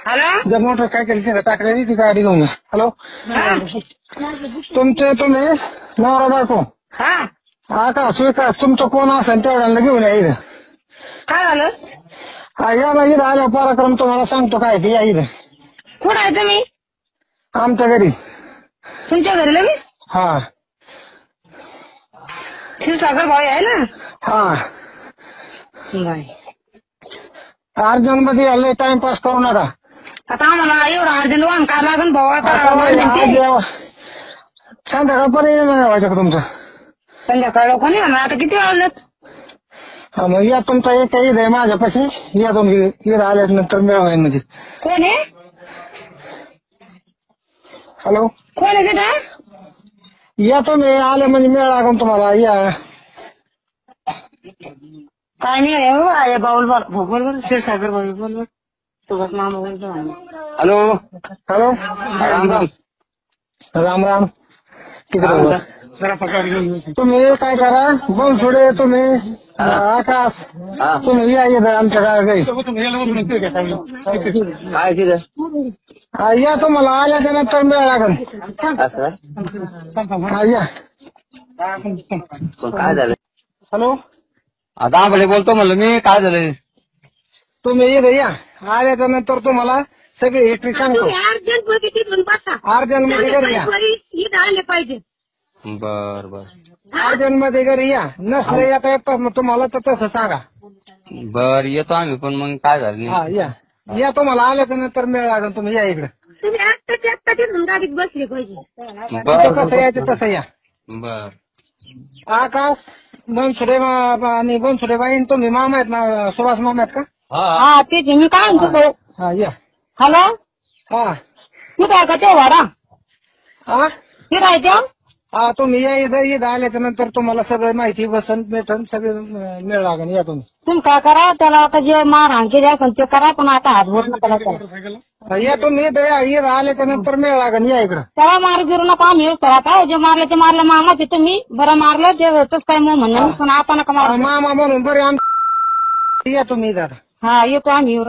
Hello जर motorcycle टाकलेली ती गाडी घेऊन हॅलो तुम्ही नवरा बायको हा आता विकास तुमचं कोण असेल तेवढ्यांना घेऊन या इथं. काय झालं? याला इथं आल्या पराक्रम तुम्हाला सांगतो काय ते या इथं कुठं आहे तुम्ही? आमच्या घरी. तुमच्या घरी लगेच हा क्षीरसागर भाऊ आहे ना? हा बाय अर्जंट मध्ये आले टाइमपास करू नका. आता आम्हाला एवढं अर्जंट वाहन काय लागेल भाऊ? आता संध्याकाळपर्यंत नाही व्हायचं का तुमचं? संध्याकाळ कोणी आता किती वाजलेत? हा मग या तुमचा एक ईद आहे माझ्यापाशी या तुम्ही ईद आल्यानंतर मिळवाय म्हणजे. कोण आहे? हॅलो कोण आहे तिथं? या तुम्ही आले म्हणजे मिळ लागून तुम्हाला या. काय नाही बाऊल बोल क्षीरसागर भाऊ बोल सुभाष मामा बोलतो. हॅलो हॅलो राम राम राम राम किती तुम्ही काय करा बनसोडे तुम्ही आकाश तुम्ही या इथं आमच्या गाडी काय तिथं या तुम्हाला आल्याच्या नंतर मिळ लागेल. या काय झालं? हॅलो आता भले बोलतो म्हणलं मी. काय झालं? तुम्ही इथं या आल्याच्या नंतर तुम्हाला सगळी हिस्ट्री सांगतो. अर्जंट मध्ये तिथून बसा. अर्जंट मध्ये घरी या. इथं आले पाहिजे. बर बर अर्जंट मध्ये घरी या नसलं येता येत मग तुम्हाला तर तसं सांगा. बर येतो आम्ही पण मग काय झालं? हा या तुम्हाला आल्याच्या नंतर मिळ लागेल. तुम्ही या इकडे. तुम्ही आत्ताच्या आत्ता तिथून गाडीत बसले पाहिजे. कसं यायचं तसं या. बर आकाश बनसुडे आणि बनसुडे बाई तुम्ही मामा आहेत ना सुभाष मामा आहेत का? हा तेच मी काय म्हणतो. हा या. हॅलो हा कुठं आहे का ते वाडा? हा कुठं आहे त्या? हा तुम्ही या इथं आल्याच्या नंतर तुम्हाला सगळं माहिती बसन भेटन सगळं मिळ लागेल. या तुम्ही. तुम्ही काय करा त्याला आता जे मारहाण केली असेल ते करा पण आता हातभर नका त्याला. या तुम्ही इथं आल्याच्या नंतर मिळ लागेल. या इकडं. त्याला मारू फिरू नका. आम्ही येऊ तर आता जे मारलं ते मारलं मामा ते तुम्ही बरं मारलं ते होतच काय मग म्हणून पण आता नका मारू. मामा म्हणून बरे या तुम्ही इथं. हा येतो आम्ही.